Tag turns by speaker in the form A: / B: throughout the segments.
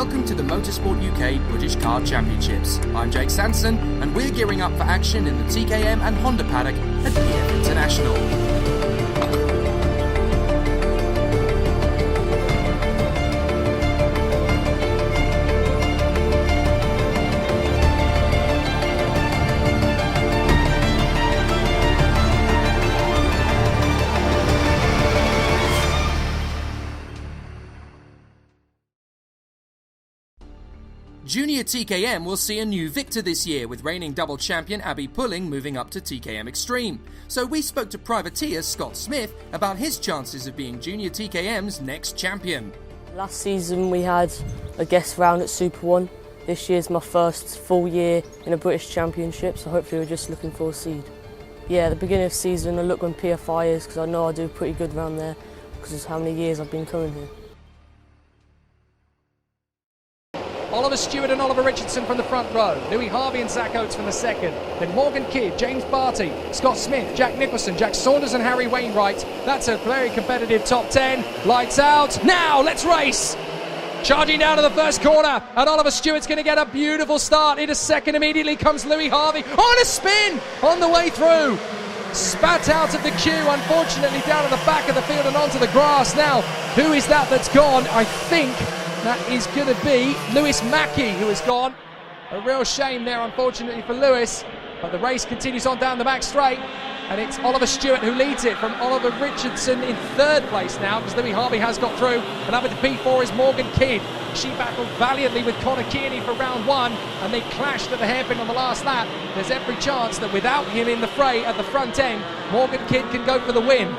A: Welcome to the Motorsport UK British Car Championships. I'm Jake Sanson, and we're gearing up for action in the TKM and Honda paddock at PF International. Junior TKM will see a new victor this year, with reigning double champion Abby Pulling moving up to TKM Extreme. So we spoke to privateer Scott Smith about his chances of being Junior TKM's next champion.
B: Last season we had a guest round at Super 1. This year's my first full year in a British Championship, so hopefully we're just looking for a seed. Yeah, at the beginning of the season I look when PFI is, because I know I do pretty good around there because of how many years I've been coming here.
C: Oliver Stewart and Oliver Richardson from the front row. Louis Harvey and Zach Oates from the second. Then Morgan Kidd, James Barty, Scott Smith, Jack Nicholson, Jack Saunders and Harry Wainwright. That's a very competitive top 10. Lights out. Now let's race. Charging down to the first corner, and Oliver Stewart's going to get a beautiful start. Into second immediately comes Louis Harvey. On a spin on the way through. Spat out of the queue, unfortunately down at the back of the field and onto the grass. Now, who is that that's gone? I think that is going to be Lewis Mackey, who has gone. A real shame there, unfortunately, for Lewis. But the race continues on down the back straight. And it's Oliver Stewart who leads it from Oliver Richardson in third place now, because Louis Harvey has got through. And up at the P4 is Morgan Kidd. She battled valiantly with Connor Kearney for round one, and they clashed at the hairpin on the last lap. There's every chance that without him in the fray at the front end, Morgan Kidd can go for the win.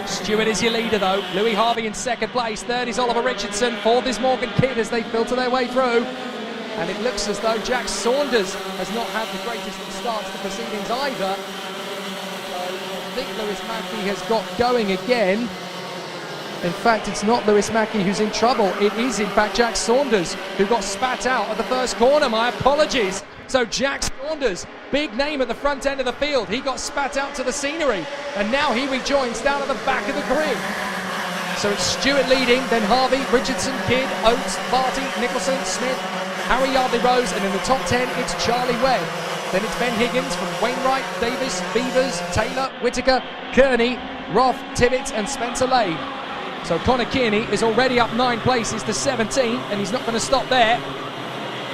C: Stewart is your leader though. Louis Harvey in second place. Third is Oliver Richardson. Fourth is Morgan Kidd as they filter their way through. And it looks as though Jack Saunders has not had the greatest of starts to proceedings either. So I think Lewis Mackey has got going again. In fact, it's not Lewis Mackey who's in trouble. It is in fact Jack Saunders who got spat out at the first corner. My apologies. So Jack Saunders, big name at the front end of the field. He got spat out to the scenery, and now he rejoins down at the back of the grid. So it's Stewart leading, then Harvey, Richardson, Kidd, Oates, Barty, Nicholson, Smith, Harry Yardley Rose, and in the top 10 it's Charlie Webb. Then it's Ben Higgins from Wainwright, Davis, Beavers, Taylor, Whittaker, Kearney, Roth, Tibbett and Spencer Lane. So Connor Kearney is already up 9 places to 17, and he's not going to stop there.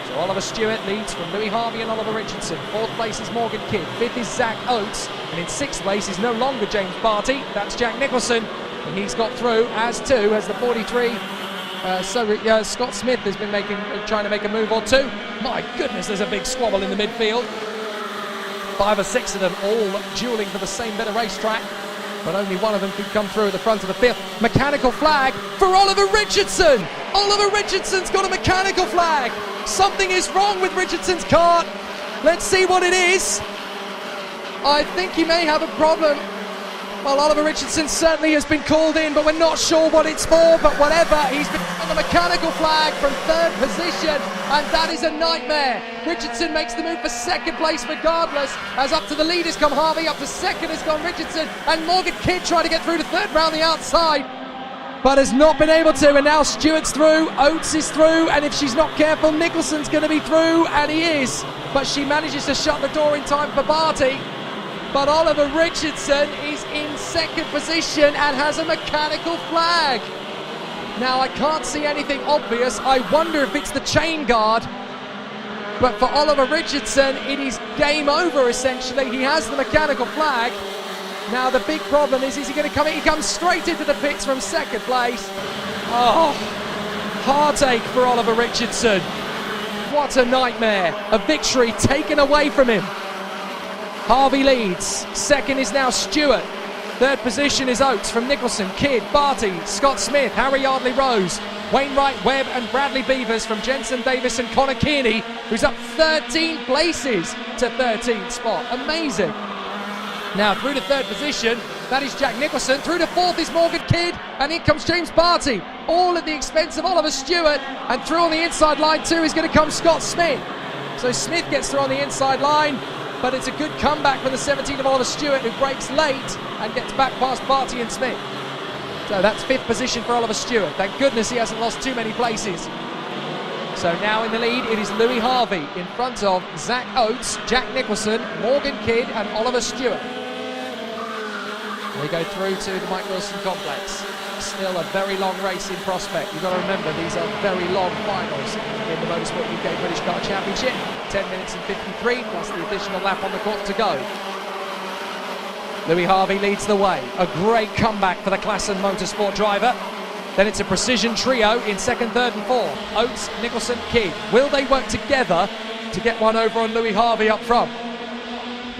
C: So Oliver Stewart leads from Louis Harvey and Oliver Richardson. Fourth place is Morgan Kidd. Fifth is Zach Oates. And in sixth place is no longer James Barty. That's Jack Nicholson. And he's got through, as too, as the 43. Scott Smith has been trying to make a move or two. My goodness, there's a big squabble in the midfield. 5 or 6 of them all dueling for the same bit of racetrack. But only one of them could come through at the front of the fifth. Mechanical flag for Oliver Richardson. Oliver Richardson's got a mechanical flag. Something is wrong with Richardson's car. Let's see what it is. I think he may have a problem. Well, Oliver Richardson certainly has been called in, but we're not sure what it's for. But whatever, he's been on the mechanical flag from third position, and that is a nightmare. Richardson makes the move for second place regardless, as up to the leaders come Harvey, up to second has gone Richardson, and Morgan Kidd trying to get through to third round the outside, but has not been able to. And now Stewart's through, Oates is through, and if she's not careful, Nicholson's going to be through, and he is. But she manages to shut the door in time for Barty. But Oliver Richardson is in second position and has a mechanical flag. Now I can't see anything obvious. I wonder if it's the chain guard. But for Oliver Richardson, it is game over essentially. He has the mechanical flag. Now the big problem is he going to come in? He comes straight into the pits from second place. Oh, heartache for Oliver Richardson. What a nightmare. A victory taken away from him. Harvey leads. Second is now Stewart. Third position is Oates from Nicholson, Kidd, Barty, Scott Smith, Harry Yardley Rose, Wainwright, Webb and Bradley Beavers from Jensen Davis and Connor Kearney, who's up 13 places to 13th spot. Amazing. Now through to third position, that is Jack Nicholson. Through to fourth is Morgan Kidd, and in comes James Barty, all at the expense of Oliver Stewart. And through on the inside line too is going to come Scott Smith. So Smith gets through on the inside line, but it's a good comeback from the 17 of Oliver Stewart, who breaks late and gets back past Barty and Smith. So that's fifth position for Oliver Stewart. Thank goodness he hasn't lost too many places. So now in the lead, it is Louis Harvey in front of Zach Oates, Jack Nicholson, Morgan Kidd and Oliver Stewart. They go through to the Mike Wilson complex. Still a very long race in prospect. You've got to remember, these are very long finals in the Motorsport UK British Car Championship. 10 minutes and 53 plus the additional lap on the clock to go. Louis Harvey leads the way. A great comeback for the Klassen Motorsport driver. Then it's a precision trio in second, third and fourth. Oates, Nicholson, Kidd. Will they work together to get one over on Louis Harvey up front?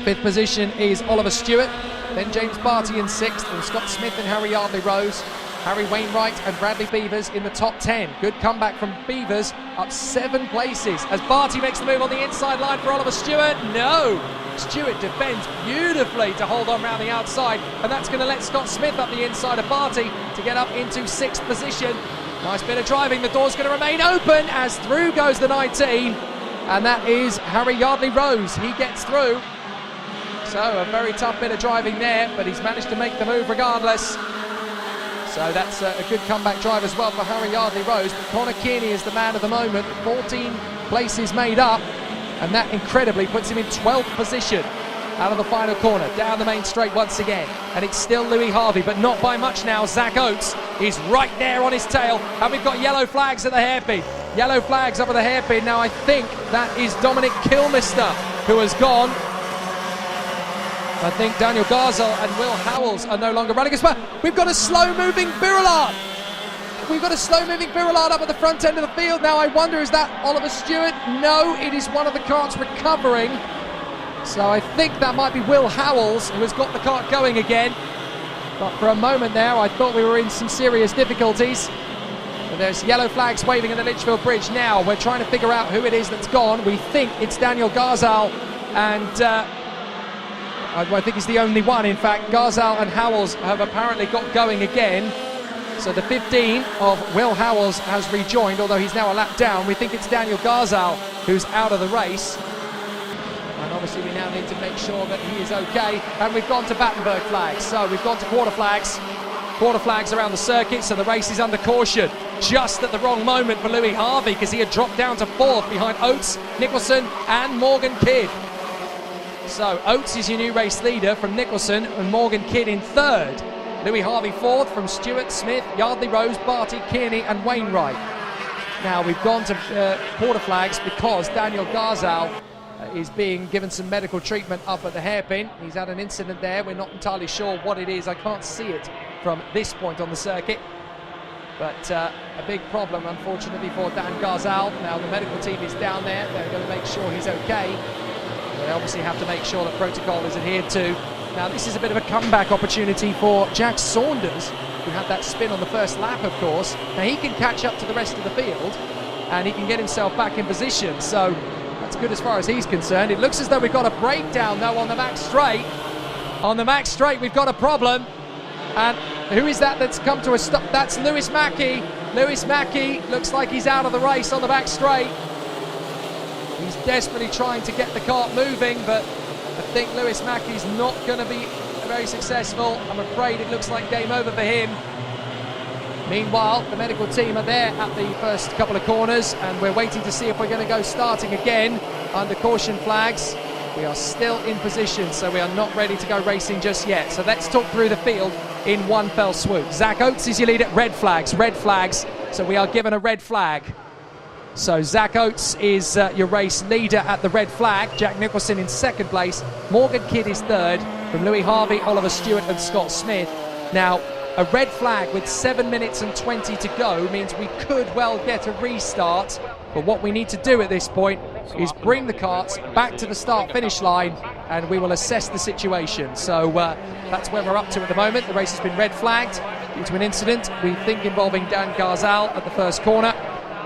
C: Fifth position is Oliver Stewart. Then James Barty in sixth, and Scott Smith and Harry Yardley Rose. Harry Wainwright and Bradley Beavers in the top 10. Good comeback from Beavers, up 7 places. As Barty makes the move on the inside line for Oliver Stewart. No! Stewart defends beautifully to hold on round the outside, and that's going to let Scott Smith up the inside of Barty to get up into 6th position. Nice bit of driving. The door's going to remain open as through goes the 19, and that is Harry Yardley Rose. He gets through. So a very tough bit of driving there, but he's managed to make the move regardless. So that's a good comeback drive as well for Harry Yardley Rose. But Connor Kearney is the man of the moment. 14 places made up, and that incredibly puts him in 12th position out of the final corner. Down the main straight once again. And it's still Louis Harvey, but not by much now. Zach Oates is right there on his tail. And we've got yellow flags at the hairpin. Yellow flags up at the hairpin. Now I think that is Dominic Kilmister who has gone. I think Daniel Garzal and Will Howells are no longer running as well. We've got a slow-moving Birillard. We've got a slow-moving Birillard up at the front end of the field. Now I wonder, is that Oliver Stewart? No, it is one of the carts recovering. So I think that might be Will Howells who has got the cart going again. But for a moment there, I thought we were in some serious difficulties. But there's yellow flags waving at the Litchfield Bridge now. We're trying to figure out who it is that's gone. We think it's Daniel Garzal and... I think he's the only one, in fact. Garzal and Howells have apparently got going again. So the 15 of Will Howells has rejoined, although he's now a lap down. We think it's Daniel Garzal who's out of the race. And obviously we now need to make sure that he is okay. And we've gone to Battenberg flags. So we've gone to quarter flags. Quarter flags around the circuit, so the race is under caution. Just at the wrong moment for Louis Harvey, because he had dropped down to 4th behind Oates, Nicholson and Morgan Kidd. So Oates is your new race leader from Nicholson, and Morgan Kidd in 3rd. Louis Harvey 4th from Stewart, Smith, Yardley Rose, Barty, Kearney and Wainwright. Now we've gone to quarter flags because Daniel Garzal is being given some medical treatment up at the hairpin. He's had an incident there. We're not entirely sure what it is. I can't see it from this point on the circuit. But a big problem, unfortunately, for Dan Garzal. Now the medical team is down there. They're going to make sure he's okay. They obviously have to make sure that protocol is adhered to. Now this is a bit of a comeback opportunity for Jack Saunders, who had that spin on the first lap, of course. Now he can catch up to the rest of the field and he can get himself back in position. So that's good as far as he's concerned. It looks as though we've got a breakdown though on the back straight. On the back straight we've got a problem. And who is that that's come to a stop? That's Lewis Mackey. Lewis Mackey looks like he's out of the race on the back straight. He's desperately trying to get the cart moving, but I think Lewis Mackey's not going to be very successful. I'm afraid it looks like game over for him. Meanwhile, the medical team are there at the first couple of corners, and we're waiting to see if we're going to go starting again under caution flags. We are still in position, so we are not ready to go racing just yet. So let's talk through the field in one fell swoop. Zach Oates is your lead at red flags. So we are given a red flag. So Zach Oates is your race leader at the red flag. Jack Nicholson in 2nd place. Morgan Kidd is 3rd from Louis Harvey, Oliver Stewart and Scott Smith. Now, a red flag with 7 minutes and 20 to go means we could well get a restart. But what we need to do at this point is bring the carts back to the start-finish line and we will assess the situation. So that's where we're up to at the moment. The race has been red flagged due to an incident, we think, involving Dan Garzal at the first corner.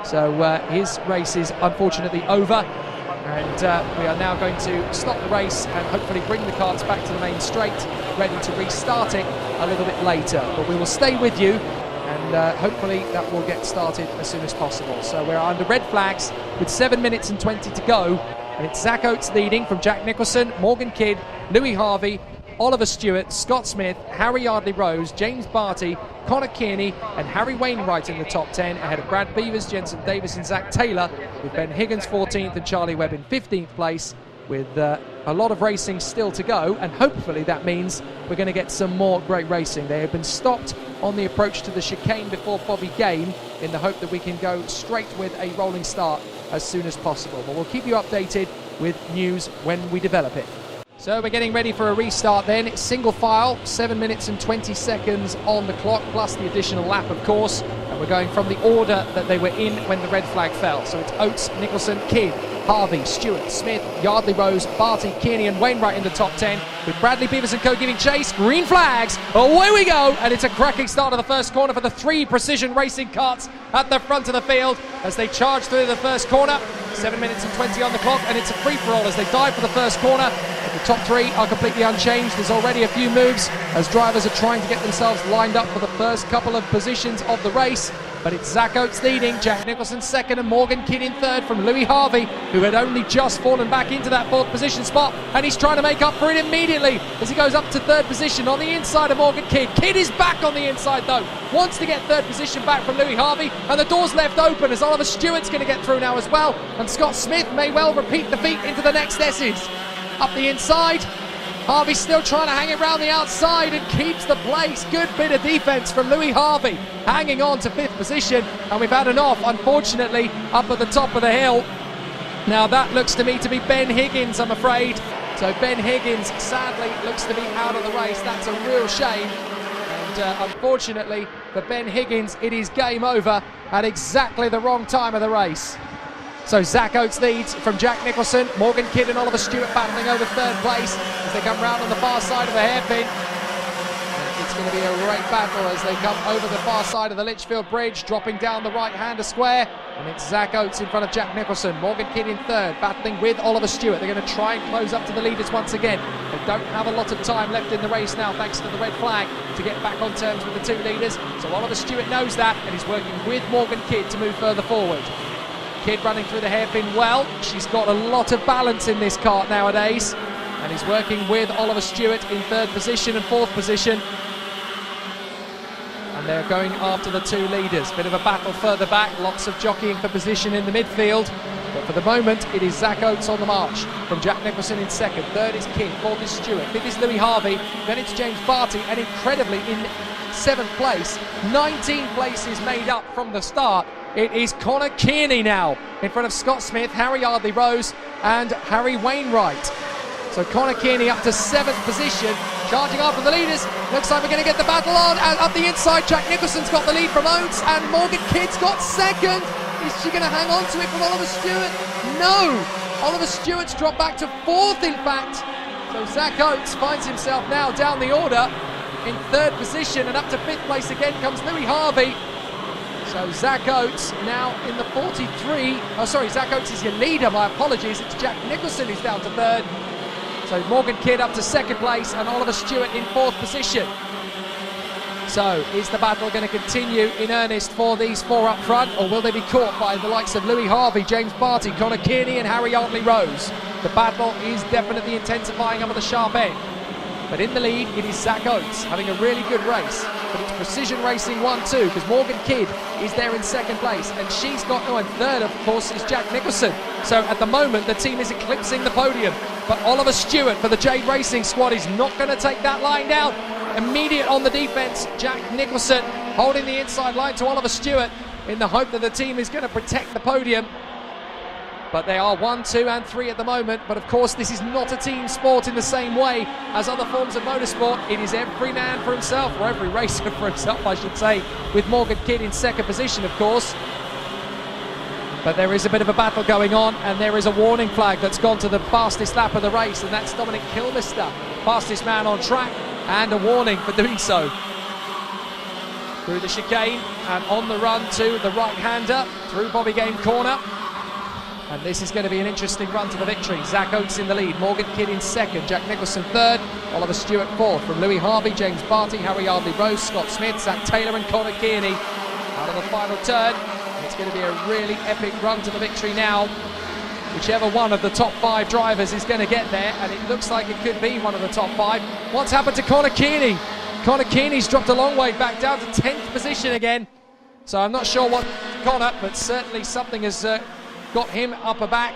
C: So his race is unfortunately over, and we are now going to stop the race and hopefully bring the carts back to the main straight, ready to restart it a little bit later. But we will stay with you, and hopefully that will get started as soon as possible. So we're under red flags with 7 minutes and 20 to go, and it's Zach Oates leading from Jack Nicholson, Morgan Kidd, Louis Harvey, Oliver Stewart, Scott Smith, Harry Yardley-Rose, James Barty, Connor Kearney and Harry Wainwright in the top 10, ahead of Brad Beavers, Jensen Davis and Zach Taylor, with Ben Higgins 14th and Charlie Webb in 15th place, with a lot of racing still to go, and hopefully that means we're going to get some more great racing. They have been stopped on the approach to the chicane before Bobby Game in the hope that we can go straight with a rolling start as soon as possible. But we'll keep you updated with news when we develop it. So we're getting ready for a restart then. It's single file, 7 minutes and 20 seconds on the clock, plus the additional lap, of course. And we're going from the order that they were in when the red flag fell. So it's Oates, Nicholson, Kidd, Harvey, Stewart, Smith, Yardley-Rose, Barty, Kearney and Wainwright in the top 10, with Bradley, Beavers and co giving chase. Green flags, away we go, and it's a cracking start of the first corner for the three Precision Racing carts at the front of the field as they charge through the first corner. 7 minutes and 20 on the clock, and it's a free-for-all as they dive for the first corner. But the top three are completely unchanged. There's already a few moves as drivers are trying to get themselves lined up for the first couple of positions of the race. But it's Zach Oates leading, Jack Nicholson second and Morgan Kidd in third from Louis Harvey, who had only just fallen back into that fourth position spot, and he's trying to make up for it immediately as he goes up to third position on the inside of Morgan Kidd. Kidd is back on the inside though, wants to get third position back from Louis Harvey, and the door's left open as Oliver Stewart's going to get through now as well, and Scott Smith may well repeat the feat into the next S's. Up the inside, Harvey still trying to hang it round the outside and keeps the place. Good bit of defence from Louis Harvey, hanging on to fifth position, and we've had an off, unfortunately, up at the top of the hill. Now that looks to me to be Ben Higgins, I'm afraid. So Ben Higgins sadly looks to be out of the race. That's a real shame, and unfortunately for Ben Higgins, it is game over at exactly the wrong time of the race. So Zach Oates leads from Jack Nicholson, Morgan Kidd and Oliver Stewart battling over third place as they come round on the far side of the hairpin. And it's going to be a great battle as they come over the far side of the Litchfield Bridge, dropping down the right-hander square. And it's Zach Oates in front of Jack Nicholson, Morgan Kidd in third, battling with Oliver Stewart. They're going to try and close up to the leaders once again. They don't have a lot of time left in the race now, thanks to the red flag, to get back on terms with the two leaders. So Oliver Stewart knows that, and he's working with Morgan Kidd to move further forward. Kidd running through the hairpin well. She's got a lot of balance in this kart nowadays, and he's working with Oliver Stewart in third position and fourth position, and they're going after the two leaders. Bit of a battle further back, lots of jockeying for position in the midfield, but for the moment it is Zach Oates on the march from Jack Nicholson in second, third is Kidd, fourth is Stewart, fifth is Louis Harvey, then it's James Barty, and incredibly in seventh place, 19 places made up from the start, it is Connor Kearney now in front of Scott Smith, Harry Yardley-Rose and Harry Wainwright. So Connor Kearney up to seventh position, charging after the leaders. Looks like we're going to get the battle on, and up the inside Jack Nicholson's got the lead from Oates, and Morgan Kidd's got second. Is she going to hang on to it from Oliver Stewart? No! Oliver Stewart's dropped back to fourth in fact. So Zach Oates finds himself now down the order in third position, and up to fifth place again comes Louis Harvey. So Zach Oates now in the 43. Oh, sorry, Zach Oates is your leader, my apologies. It's Jack Nicholson who's down to third. So Morgan Kidd up to second place and Oliver Stewart in fourth position. So is the battle going to continue in earnest for these four up front, or will they be caught by the likes of Louis Harvey, James Barty, Connor Kearney and Harry Yardley-Rose? The battle is definitely intensifying up at the sharp end. But in the lead, it is Zach Oates having a really good race. But it's Precision Racing 1-2 because Morgan Kidd is there in second place. And she's got, and third, of course, is Jack Nicholson. So at the moment, the team is eclipsing the podium. But Oliver Stewart for the Jade Racing squad is not going to take that line down. Immediate on the defence, Jack Nicholson holding the inside line to Oliver Stewart in the hope that the team is going to protect the podium. But they are 1, 2 and 3 at the moment. But of course this is not a team sport in the same way as other forms of motorsport. It is every man for himself, or every racer for himself I should say, with Morgan Kidd in second position of course. But there is a bit of a battle going on, and there is a warning flag that's gone to the fastest lap of the race, and that's Dominic Kilmister, fastest man on track, and a warning for doing so. Through the chicane and on the run to the right-hander through Bobby Game corner. And this is going to be an interesting run to the victory. Zach Oates in the lead, Morgan Kidd in second, Jack Nicholson third, Oliver Stewart fourth. From Louis Harvey, James Barty, Harry Yardley-Rose, Scott Smith, Zach Taylor and Connor Kearney out of the final turn. And it's going to be a really epic run to the victory now whichever one of the top 5 drivers is going to get there, and it looks like it could be one of the top 5. What's happened to Connor Kearney? Connor Kearney's dropped a long way back down to 10th position again. So I'm not sure what Connor, but certainly something has got him up a back.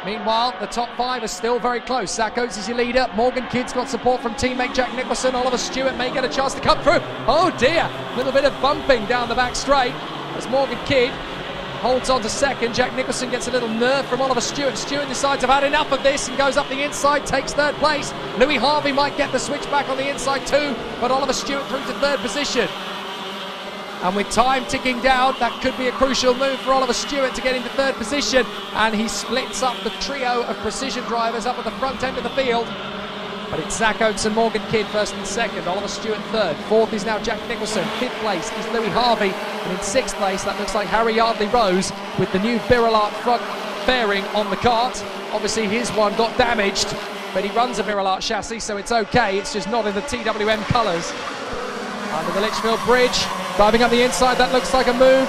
C: Meanwhile, the top 5 are still very close. Zach Oates is your leader. Morgan Kidd's got support from teammate Jack Nicholson. Oliver Stewart may get a chance to come through. Oh dear, a little bit of bumping down the back straight as Morgan Kidd holds on to second. Jack Nicholson gets a little nerve from Oliver Stewart. Stewart decides I've had enough of this and goes up the inside, takes third place. Louis Harvey might get the switch back on the inside too, but Oliver Stewart through to third position. And with time ticking down, that could be a crucial move for Oliver Stewart to get into third position. And he splits up the trio of precision drivers up at the front end of the field. But it's Zach Oates and Morgan Kidd first and second. Oliver Stewart third. Fourth is now Jack Nicholson. Fifth place is Louis Harvey. And in sixth place, that looks like Harry Yardley Rose with the new Birolart front fairing on the kart. Obviously, his one got damaged, but he runs a Birolart chassis, so it's okay. It's just not in the TWM colours. Under the Litchfield Bridge, driving up the inside, that looks like a move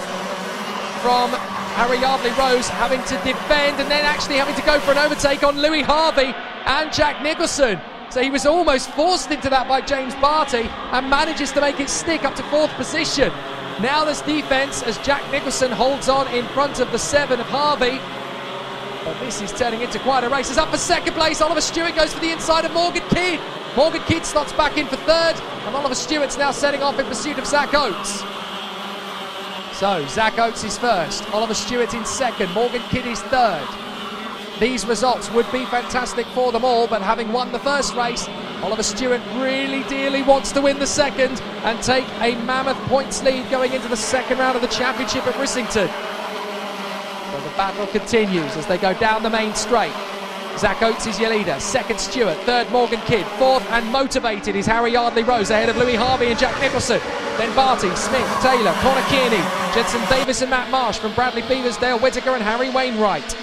C: from Harry Yardley Rose, having to defend and then actually having to go for an overtake on Louis Harvey and Jack Nicholson. So he was almost forced into that by James Barty and manages to make it stick up to fourth position. Now there's defence as Jack Nicholson holds on in front of the 7 of Harvey. But this is turning into quite a race. It's up for second place. Oliver Stewart goes for the inside of Morgan Kidd. Morgan Kidd slots back in for third, and Oliver Stewart's now setting off in pursuit of Zach Oates. So Zach Oates is first, Oliver Stewart in second, Morgan Kidd is third. These results would be fantastic for them all, but having won the first race, Oliver Stewart really dearly wants to win the second and take a mammoth points lead going into the second round of the championship at Rissington. So the battle continues as they go down the main straight. Zach Oates is your leader, second Stewart, third Morgan Kidd, fourth and motivated is Harry Yardley Rose ahead of Louis Harvey and Jack Nicholson. Then Barty, Smith, Taylor, Connor Kearney, Jensen Davis and Matt Marsh from Bradley Beavers, Dale Whittaker and Harry Wainwright.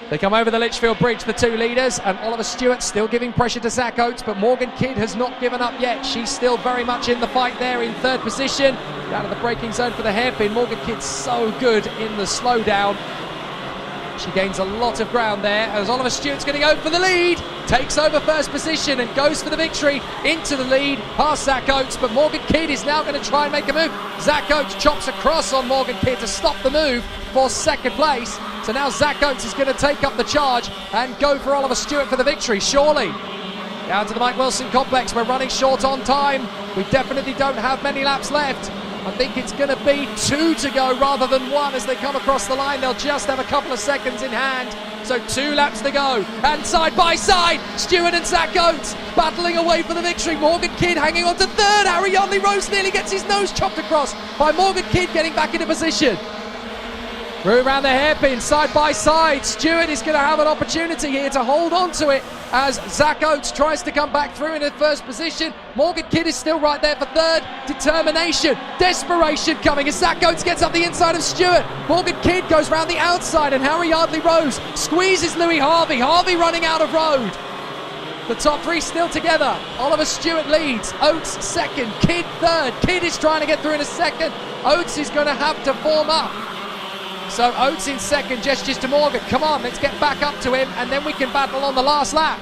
C: They come over the Litchfield Bridge, the two leaders, and Oliver Stewart still giving pressure to Zach Oates, but Morgan Kidd has not given up yet. She's still very much in the fight there in third position. Down to the braking zone for the hairpin. Morgan Kidd's so good in the slowdown. She gains a lot of ground there as Oliver Stewart's going to go for the lead. Takes over first position and goes for the victory into the lead past Zach Oates, but Morgan Kidd is now going to try and make a move. Zach Oates chops across on Morgan Kidd to stop the move for second place. So now Zach Oates is going to take up the charge and go for Oliver Stewart for the victory, surely. Down to the Mike Wilson complex, we're running short on time. We definitely don't have many laps left. I think it's going to be 2 to go rather than 1 as they come across the line. They'll just have a couple of seconds in hand. So 2 laps to go. And side by side, Stewart and Zach Oates battling away for the victory. Morgan Kidd hanging on to third. Harry Yardley Rose nearly gets his nose chopped across by Morgan Kidd getting back into position. Through around the hairpin, side by side. Stewart is going to have an opportunity here to hold on to it as Zach Oates tries to come back through in first position. Morgan Kidd is still right there for third. Determination, desperation coming as Zach Oates gets up the inside of Stewart. Morgan Kidd goes round the outside and Harry Yardley Rose squeezes Louis Harvey. Harvey running out of road. The top 3 still together. Oliver Stewart leads. Oates second. Kidd third. Kidd is trying to get through in a second. Oates is going to have to form up. So Oates in second, gestures to Morgan. Come on, let's get back up to him and then we can battle on the last lap.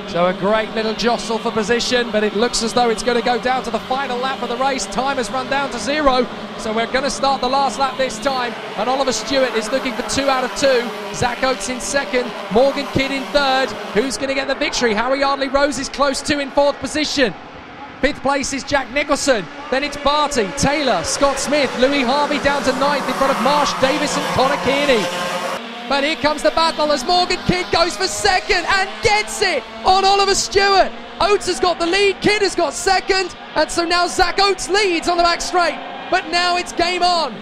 C: So a great little jostle for position, but it looks as though it's going to go down to the final lap of the race. Time has run down to 0, so we're going to start the last lap this time. And Oliver Stewart is looking for 2 out of 2. Zach Oates in second, Morgan Kidd in third. Who's going to get the victory? Harry Yardley Rose is close to in fourth position. 5th place is Jack Nicholson. Then it's Barty, Taylor, Scott Smith, Louis Harvey down to 9th in front of Marsh, Davis and Connor Kearney. But here comes the battle as Morgan Kidd goes for second and gets it on Oliver Stewart. Oates has got the lead, Kidd has got second, and so now Zach Oates leads on the back straight. But now it's game on.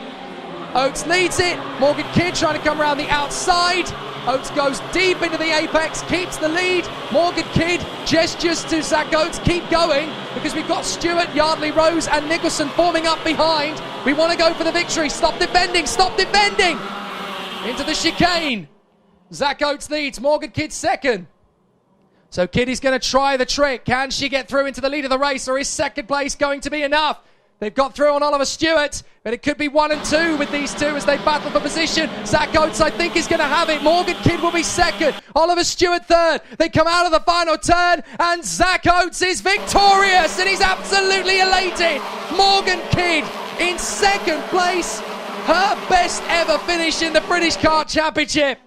C: Oates leads it, Morgan Kidd trying to come around the outside. Oates goes deep into the apex, keeps the lead. Morgan Kidd gestures to Zach Oates, keep going, because we've got Stewart, Yardley Rose and Nicholson forming up behind. We want to go for the victory. Stop defending, stop defending. Into the chicane. Zach Oates leads, Morgan Kidd second. So Kidd is going to try the trick. Can she get through into the lead of the race, or is second place going to be enough? They've got through on Oliver Stewart, but it could be 1 and 2 with these two as they battle for position. Zach Oates, I think, is going to have it. Morgan Kidd will be second. Oliver Stewart third. They come out of the final turn, and Zach Oates is victorious, and he's absolutely elated. Morgan Kidd in second place. Her best ever finish in the British Kart Championship.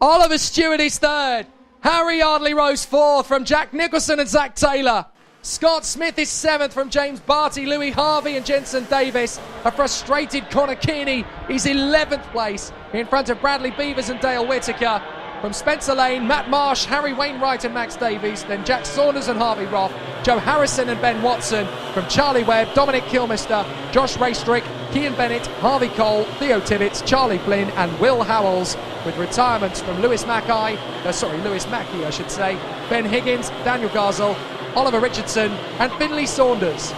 C: Oliver Stewart is third. Harry Yardley Rose fourth from Jack Nicholson and Zach Taylor. Scott Smith is seventh from James Barty, Louis Harvey and Jensen Davis. A frustrated Connor Kearney is 11th place in front of Bradley Beavers and Dale Whittaker. From Spencer Lane, Matt Marsh, Harry Wainwright and Max Davies. Then Jack Saunders and Harvey Roth, Joe Harrison and Ben Watson. From Charlie Webb, Dominic Kilmister, Josh Raystrick, Kian Bennett, Harvey Cole, Theo Tibbetts, Charlie Flynn and Will Howells, with retirements from Lewis Mackey, I should say, Ben Higgins, Daniel Garzel, Oliver Richardson and Finley Saunders.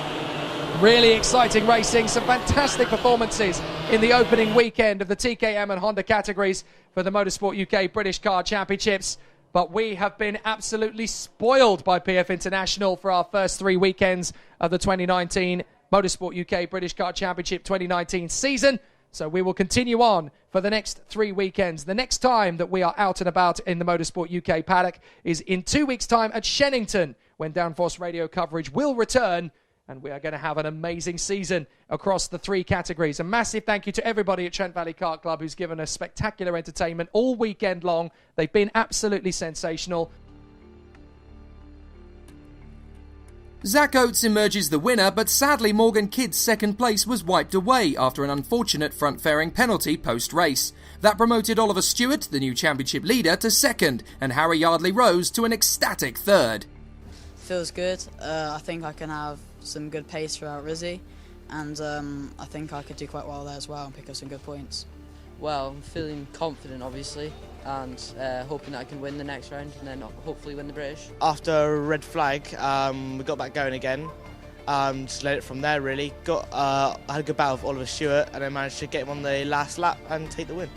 C: Really exciting racing, some fantastic performances in the opening weekend of the TKM and Honda categories for the Motorsport UK British Car Championships. But we have been absolutely spoiled by PF International for our first 3 weekends of the 2019 Motorsport UK British Car Championship 2019 season. So we will continue on for the next 3 weekends. The next time that we are out and about in the Motorsport UK paddock is in 2 weeks' time at Shennington, when Downforce Radio coverage will return, and we are going to have an amazing season across the 3 categories. A massive thank you to everybody at Trent Valley Kart Club who's given us spectacular entertainment all weekend long. They've been absolutely sensational.
A: Zach Oates emerges the winner, but sadly Morgan Kidd's second place was wiped away after an unfortunate front-fairing penalty post-race. That promoted Oliver Stewart, the new championship leader, to second, and Harry Yardley Rose to an ecstatic third.
D: Feels good. I think I can have some good pace throughout Rizzy, and I think I could do quite well there as well and pick up some good points.
E: Well, I'm feeling confident, obviously, and hoping that I can win the next round and then hopefully win the British.
F: After a red flag, we got back going again. Just let it from there, really. I had a good battle with Oliver Stewart, and I managed to get him on the last lap and take the win.